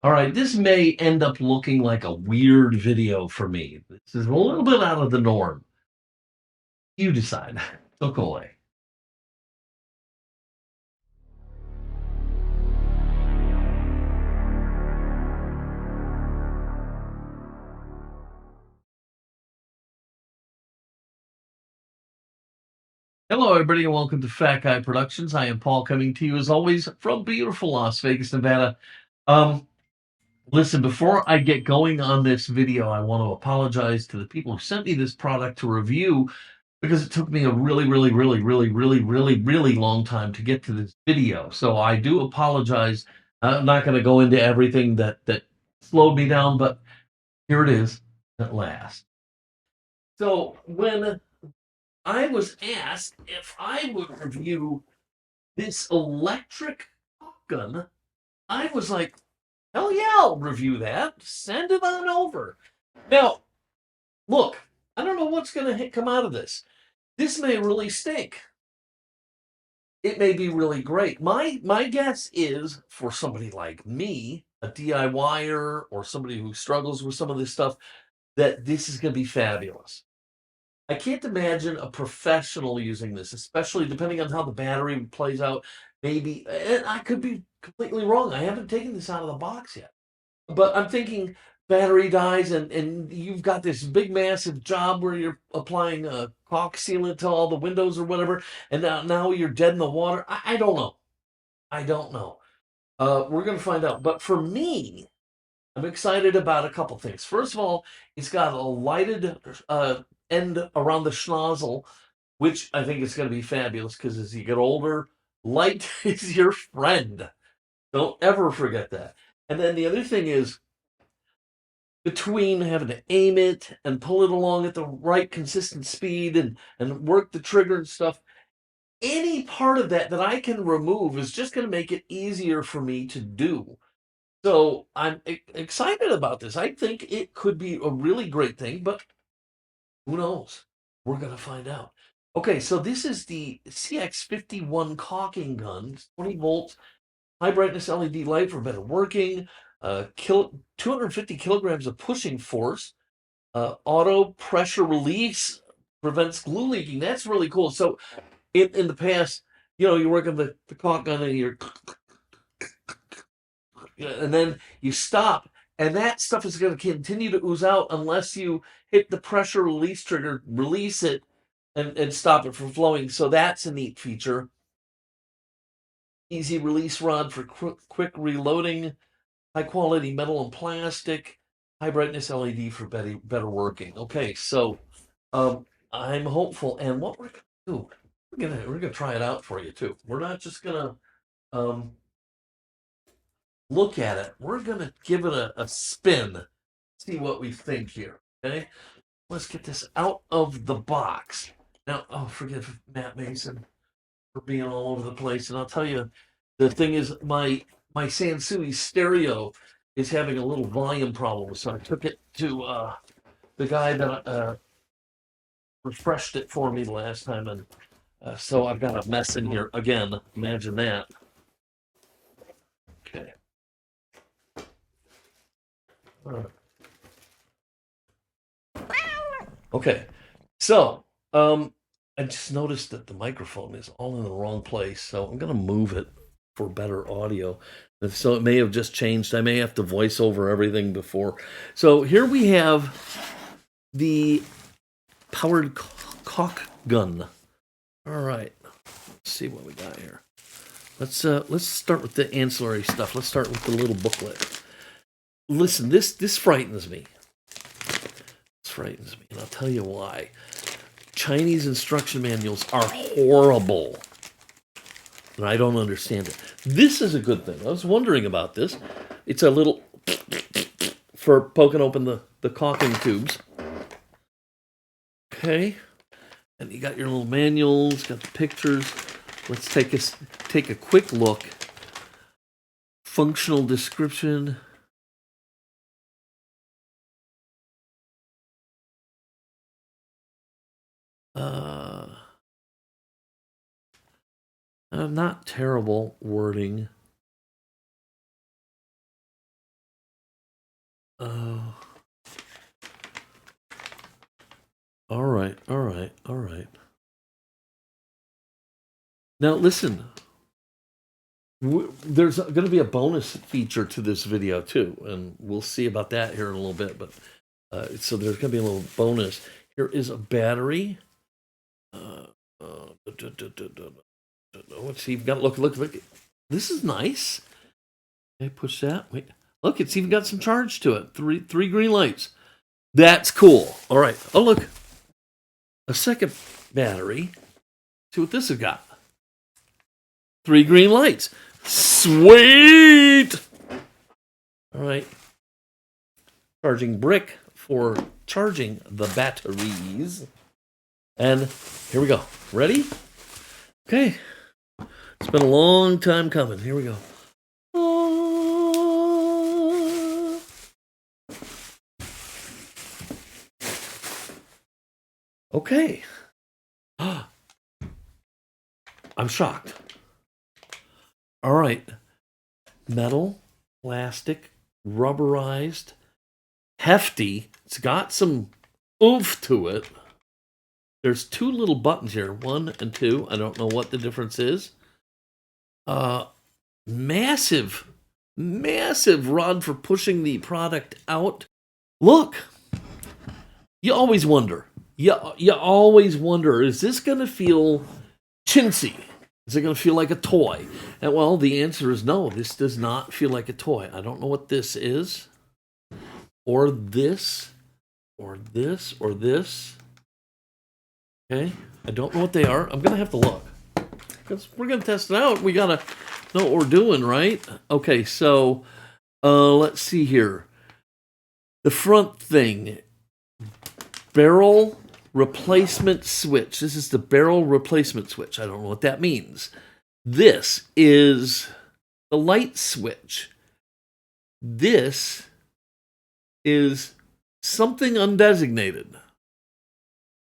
All right, this may end up looking like a weird video for me. This is a little bit out of the norm. You decide. Don't go away. Hello, everybody, and welcome to Fat Guy Productions. I am Paul, coming to you as always from beautiful Las Vegas, Nevada. Um, Listen, before I get going on this video, I want to apologize to the people who sent me this product to review because it took me a really long time to get to this video. So I do apologize. I'm not going to go into everything that slowed me down, but here it is at last. So when I was asked if I would review this electric gun, I was like, hell yeah, I'll review that. Send it on over. Now, look, I don't know what's going to come out of this. This may really stink. It may be really great. My guess is for somebody like me, a DIYer or somebody who struggles with some of this stuff, that this is going to be fabulous. I can't imagine a professional using this, especially depending on how the battery plays out. Maybe, and I could be completely wrong. I haven't taken this out of the box yet. But I'm thinking battery dies and you've got this big massive job where you're applying a caulk sealant to all the windows or whatever, and now you're dead in the water. I don't know. I don't know. We're gonna find out. But for me, I'm excited about a couple things. First of all, it's got a lighted end around the schnozzle, which I think is going to be fabulous because as you get older, light is your friend. Don't ever forget that. And then the other thing is, between having to aim it and pull it along at the right consistent speed and work the trigger and stuff, any part of that that I can remove is just going to make it easier for me to do. So I'm excited about this. I think it could be a really great thing, but who knows? We're going to find out. Okay, so this is the CX51 caulking gun. It's 20 volts, high brightness LED light for better working, 250 kilograms of pushing force, auto pressure release, prevents glue leaking. That's really cool. So in the past, you work on the caulk gun and and then you stop, and that stuff is going to continue to ooze out unless you hit the pressure release trigger, release it, and stop it from flowing. So that's a neat feature. Easy release rod for quick reloading, high quality metal and plastic, high brightness LED for better working. Okay, so I'm hopeful, and what we're gonna do, we're gonna try it out for you too. We're not just gonna um, look at it. We're gonna give it a spin, see what we think here. Okay, let's get this out of the box. Now, oh, forgive Matt Mason for being all over the place. And I'll tell you, the thing is, my Sansui stereo is having a little volume problem, so I took it to the guy that refreshed it for me the last time, and so I've got a mess in here again. Imagine that. Okay. Okay. So, I just noticed that the microphone is all in the wrong place, so I'm gonna move it for better audio. And so it may have just changed. I may have to voice over everything before. So here we have the powered caulk gun. All right. Let's see what we got here. Let's start with the ancillary stuff. Let's start with the little booklet. Listen, this frightens me. This frightens me, and I'll tell you why. Chinese instruction manuals are horrible. And I don't understand it. This is a good thing. I was wondering about this. It's a little for poking open the caulking tubes. Okay. And you got your little manuals, got the pictures. Let's take a quick look. Functional description. Not terrible wording. All right, all right, all right. Now listen, there's going to be a bonus feature to this video too, and we'll see about that here in a little bit. But so there's going to be a little bonus. Here is a battery. Let's see. You've got look. This is nice. Okay, push that. Wait, look, it's even got some charge to it. Three green lights. That's cool. All right. Oh, look, a second battery. See what this has got. 3 green lights. Sweet. All right. Charging brick for charging the batteries. And here we go. Ready? Okay. It's been a long time coming. Here we go. Okay. I'm shocked. All right. Metal, plastic, rubberized, hefty. It's got some oomph to it. There's 2 little buttons here, 1 and 2. I don't know what the difference is. Massive rod for pushing the product out. Look, you always wonder. You always wonder, is this going to feel chintzy? Is it going to feel like a toy? And well, the answer is no. This does not feel like a toy. I don't know what this is, or this, or this, or this. Okay, I don't know what they are. I'm going to have to look, because we're going to test it out. We got to know what we're doing, right? Okay, so let's see here. The front thing, barrel replacement switch. This is the barrel replacement switch. I don't know what that means. This is the light switch. This is something undesignated.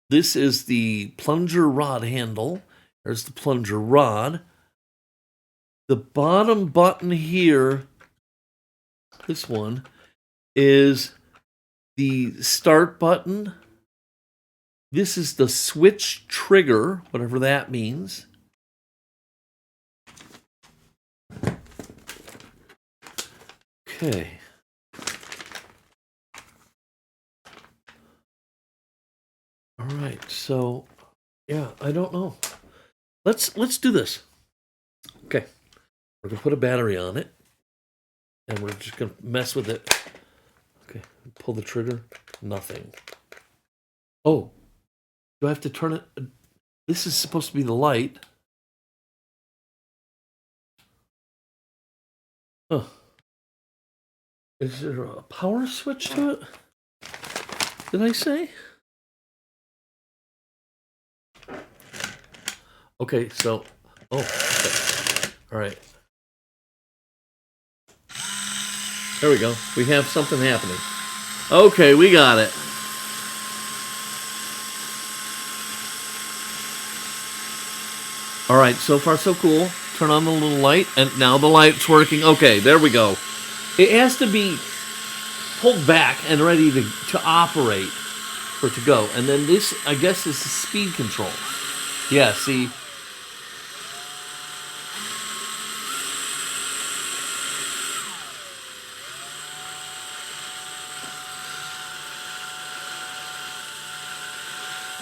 This is the plunger rod handle. There's the plunger rod. The bottom button here, this one, is the start button. This is the switch trigger, whatever that means. Okay. All right, so yeah, I don't know. Let's do this. Okay. We're gonna put a battery on it, and we're just gonna mess with it. Okay, pull the trigger. Nothing. Oh, do I have to turn it? This is supposed to be the light. Huh. Is there a power switch to it? Did I say? Okay, so, okay. All right. There we go. We have something happening. Okay, we got it. All right, so far so cool. Turn on the little light, and now the light's working. Okay, there we go. It has to be pulled back and ready to operate for it to go. And then this, I guess, is the speed control. Yeah, see?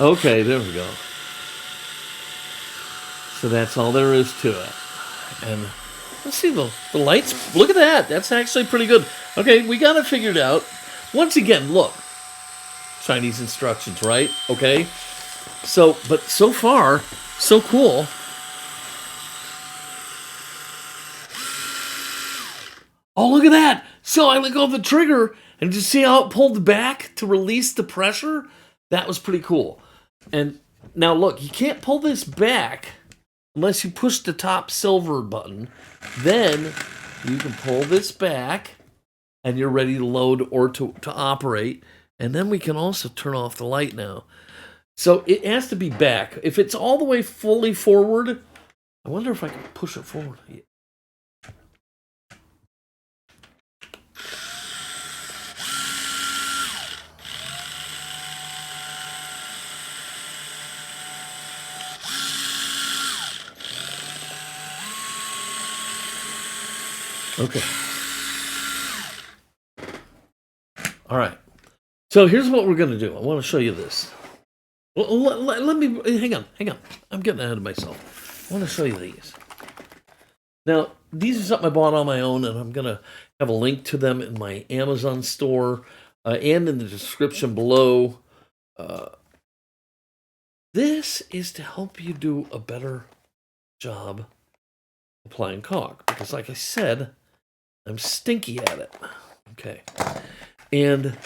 Okay, there we go. So that's all there is to it. And let's see the lights. Look at that. That's actually pretty good. Okay, we got it figured out. Once again, look. Chinese instructions, right? Okay. So, but so far, so cool. Oh, look at that. So I let go of the trigger, and just see how it pulled back to release the pressure? That was pretty cool. And now look, you can't pull this back unless you push the top silver button. Then you can pull this back and you're ready to load or to operate. And then we can also turn off the light now. So it has to be back. If it's all the way fully forward, I wonder if I can push it forward. Okay. All right. So here's what we're going to do. I want to show you this. Let me, hang on. I'm getting ahead of myself. I want to show you these. Now, these are something I bought on my own, and I'm going to have a link to them in my Amazon store and in the description below. This is to help you do a better job applying caulk, because like I said, I'm stinky at it. Okay. And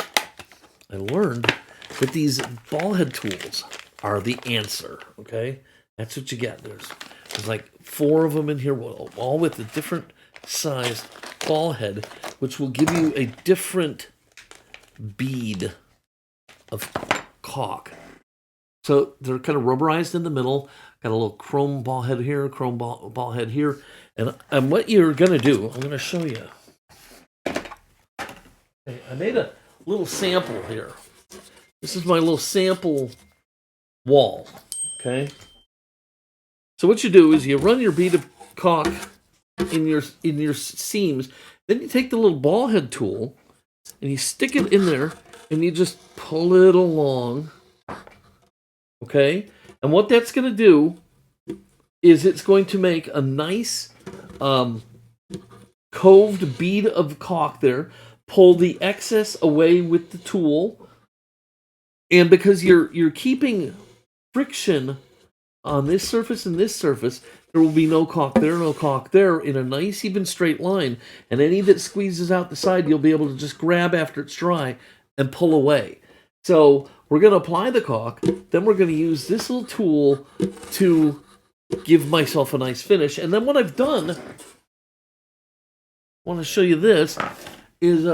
I learned that these ball head tools are the answer. Okay. That's what you get. There's like 4 of them in here, all with a different sized ball head, which will give you a different bead of caulk. So they're kind of rubberized in the middle. Got a little chrome ball head here, chrome ball head here. And what you're going to do, I'm going to show you. Okay, I made a little sample here. This is my little sample wall. Okay. So what you do is you run your bead of caulk in your seams. Then you take the little ball head tool and you stick it in there and you just pull it along. Okay, and what that's going to do is it's going to make a nice coved bead of caulk there. Pull the excess away with the tool, and because you're keeping friction on this surface and this surface, there will be no caulk there in a nice even straight line. And any that squeezes out the side, you'll be able to just grab after it's dry and pull away. So we're going to apply the caulk, then we're going to use this little tool to give myself a nice finish. And then what I've done, I want to show you this, is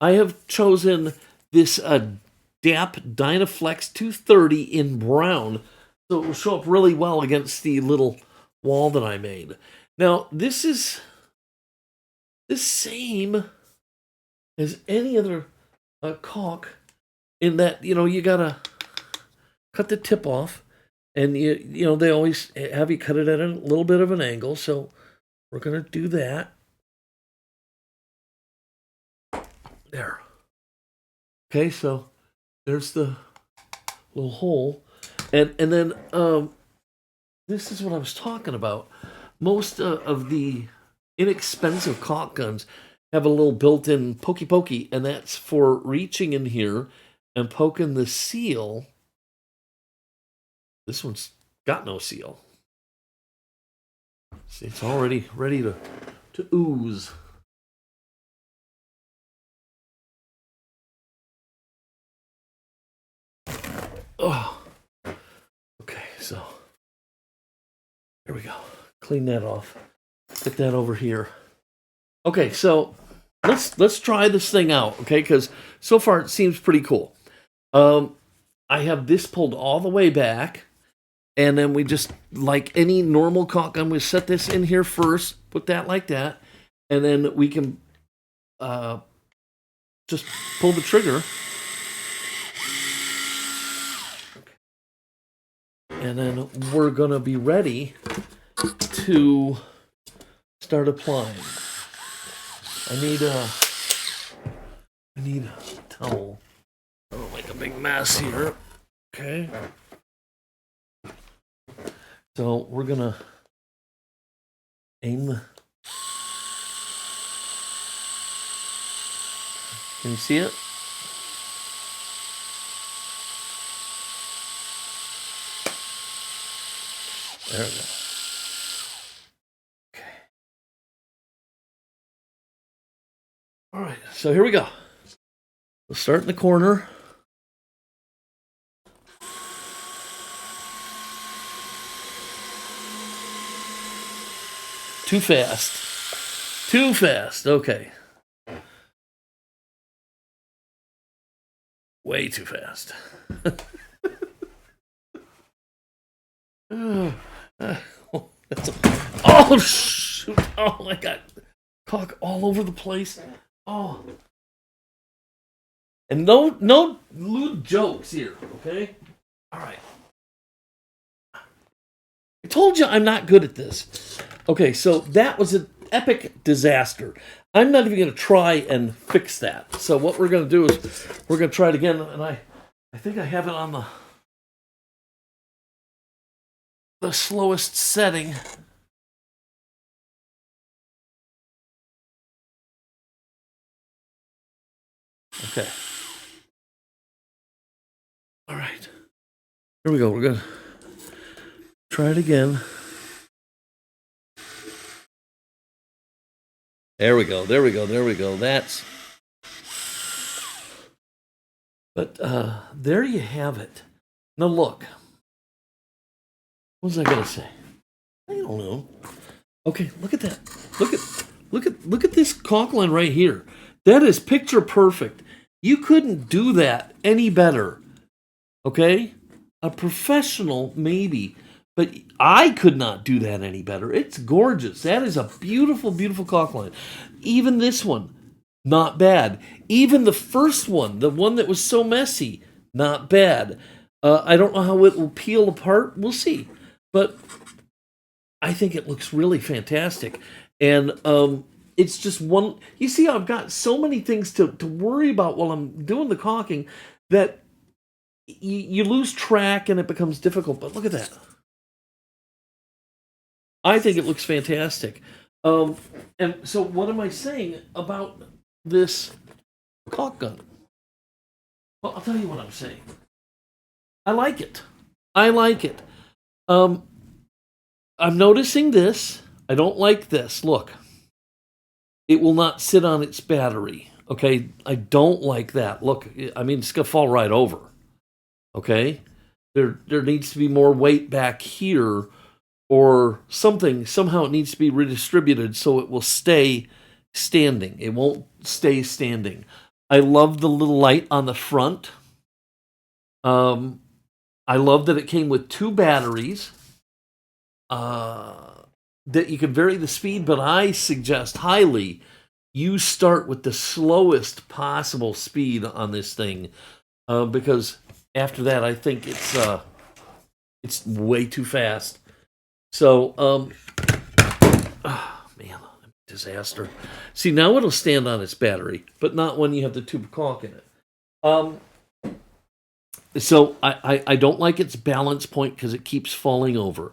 I have chosen this DAP Dynaflex 230 in brown, so it will show up really well against the little wall that I made. Now, this is the same as any other caulk, in that, you gotta cut the tip off, and they always have you cut it at a little bit of an angle, so we're gonna do that. There. Okay, so there's the little hole, and then this is what I was talking about. Most of the inexpensive caulk guns have a little built-in pokey, and that's for reaching in here and poking the seal. This one's got no seal. See, it's already ready to ooze. Oh, okay, so here we go. Clean that off. Put that over here. Okay, so let's try this thing out, okay? Because so far it seems pretty cool. I have this pulled all the way back, and then we just, like any normal caulk gun, we set this in here first, put that like that, and then we can just pull the trigger. And then we're going to be ready to start applying. I need a towel. I don't make a big mess here. Okay. So we're going to aim. Can you see it? There we go. Okay. All right, so here we go. We'll start in the corner. Too fast. Too fast. Okay. Way too fast. Oh, shoot. Oh, I got caulk all over the place. Oh. And no lewd jokes here, okay? All right. I told you I'm not good at this. Okay, so that was epic disaster. I'm not even going to try and fix that. So what we're going to do is we're going to try it again, and I think I have it on the slowest setting. Okay. All right. Here we go. We're going to try it again. There we go. There we go. There we go. That's... But there you have it. Now look. What was I going to say? I don't know. Okay, look at that. Look at this caulk line right here. That is picture perfect. You couldn't do that any better. Okay? A professional, maybe. But I could not do that any better. It's gorgeous. That is a beautiful, beautiful caulk line. Even this one, not bad. Even the first one, the one that was so messy, not bad. I don't know how it will peel apart. We'll see. But I think it looks really fantastic. And it's just one... You see, I've got so many things to worry about while I'm doing the caulking that you lose track and it becomes difficult. But look at that. I think it looks fantastic. And so what am I saying about this caulk gun? Well, I'll tell you what I'm saying. I like it. I like it. I'm noticing this. I don't like this. Look. It will not sit on its battery. Okay? I don't like that. Look, I mean, it's going to fall right over. Okay? There needs to be more weight back here or something. Somehow it needs to be redistributed so it will stay standing. It won't stay standing. I love the little light on the front. I love that it came with 2 batteries. That you can vary the speed, but I suggest highly you start with the slowest possible speed on this thing, because after that I think it's way too fast. So, oh man, disaster. See, now it'll stand on its battery, but not when you have the tube of caulk in it. So I don't like its balance point because it keeps falling over.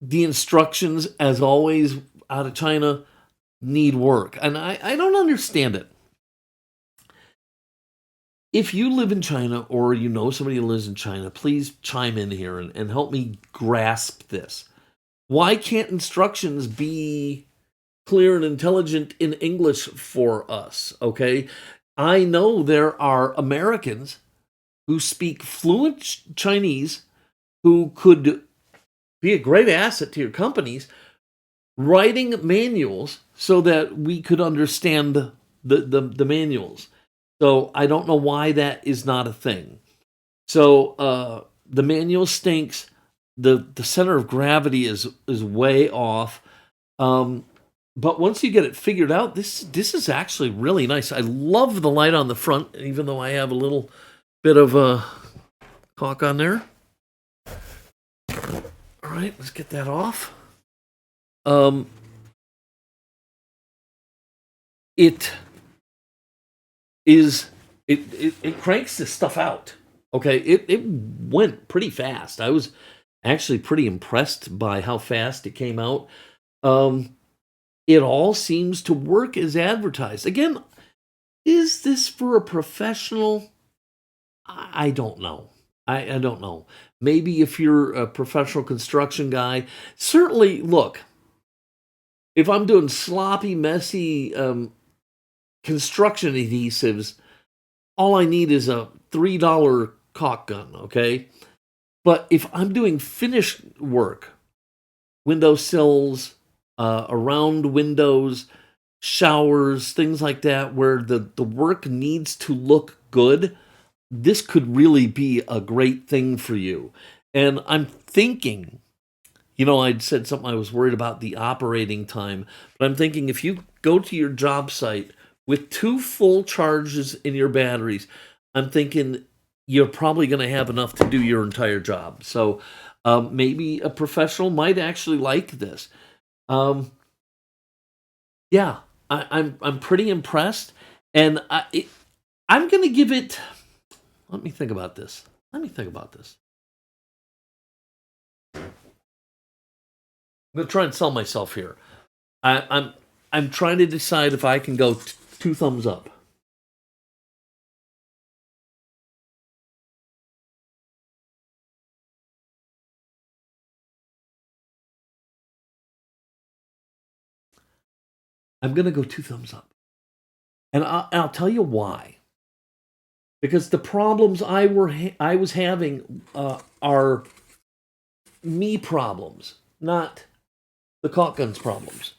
The instructions, as always, out of China, need work. And I don't understand it. If you live in China or you know somebody who lives in China, please chime in here and help me grasp this. Why can't instructions be clear and intelligent in English for us? Okay? I know there are Americans who speak fluent Chinese who could be a great asset to your companies, writing manuals so that we could understand the manuals. So I don't know why that is not a thing. So the manual stinks. The center of gravity is way off. But once you get it figured out, this is actually really nice. I love the light on the front, even though I have a little bit of caulk on there. All right, let's get that off. It cranks this stuff out. Okay, it went pretty fast. I was actually pretty impressed by how fast it came out. It all seems to work as advertised. Again, is this for a professional? I don't know. I don't know. Maybe if you're a professional construction guy, certainly, look, if I'm doing sloppy, messy construction adhesives, all I need is a $3 caulk gun, okay? But if I'm doing finished work, windowsills, around windows, showers, things like that, where the work needs to look good, this could really be a great thing for you. And I'm thinking, I'd said something I was worried about the operating time, but I'm thinking if you go to your job site with 2 full charges in your batteries, I'm thinking you're probably going to have enough to do your entire job. So maybe a professional might actually like this. Yeah, I'm pretty impressed, and I'm going to give it. Let me think about this. Let me think about this. I'm going to try and sell myself here. I'm trying to decide if I can go two thumbs up. I'm going to go two thumbs up, and I'll tell you why. Because the problems I was having are me problems, not the caulk gun's problems.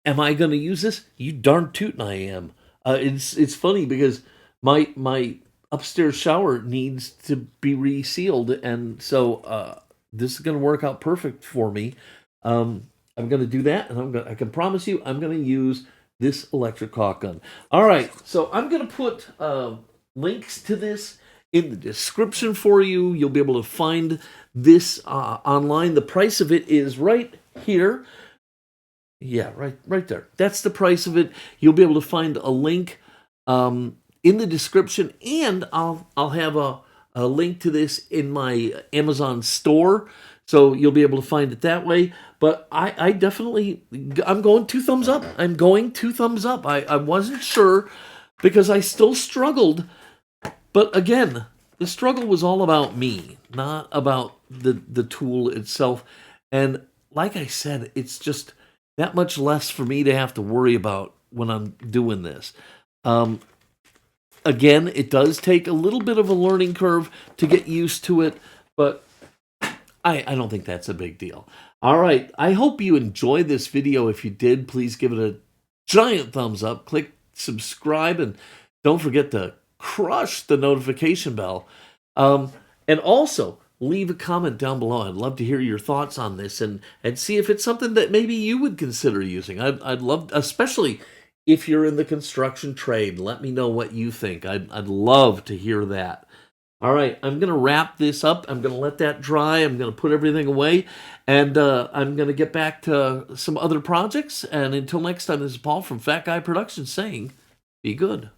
Am I going to use this? You darn tootin' I am. It's funny because my upstairs shower needs to be resealed, and so this is going to work out perfect for me. I'm going to do that, and I can promise you I'm going to use this electric caulk gun. All right, so I'm going to put links to this in the description for you. You'll be able to find this online. The price of it is right here. Yeah, right there. That's the price of it. You'll be able to find a link in the description, and I'll have a link to this in my Amazon store, so you'll be able to find it that way. But I definitely, I'm going two thumbs up. I'm going two thumbs up. I wasn't sure because I still struggled, but again, the struggle was all about me, not about the tool itself. And like I said, it's just that much less for me to have to worry about when I'm doing this. Again, it does take a little bit of a learning curve to get used to it, but I don't think that's a big deal. All right, I hope you enjoyed this video. If you did, please give it a giant thumbs up. Click subscribe, and don't forget to crush the notification bell. And also, leave a comment down below. I'd love to hear your thoughts on this and see if it's something that maybe you would consider using. I'd love, especially if you're in the construction trade, let me know what you think. I'd love to hear that. All right, I'm going to wrap this up. I'm going to let that dry. I'm going to put everything away, and I'm going to get back to some other projects. And until next time, this is Paul from Fat Guy Productions saying, be good.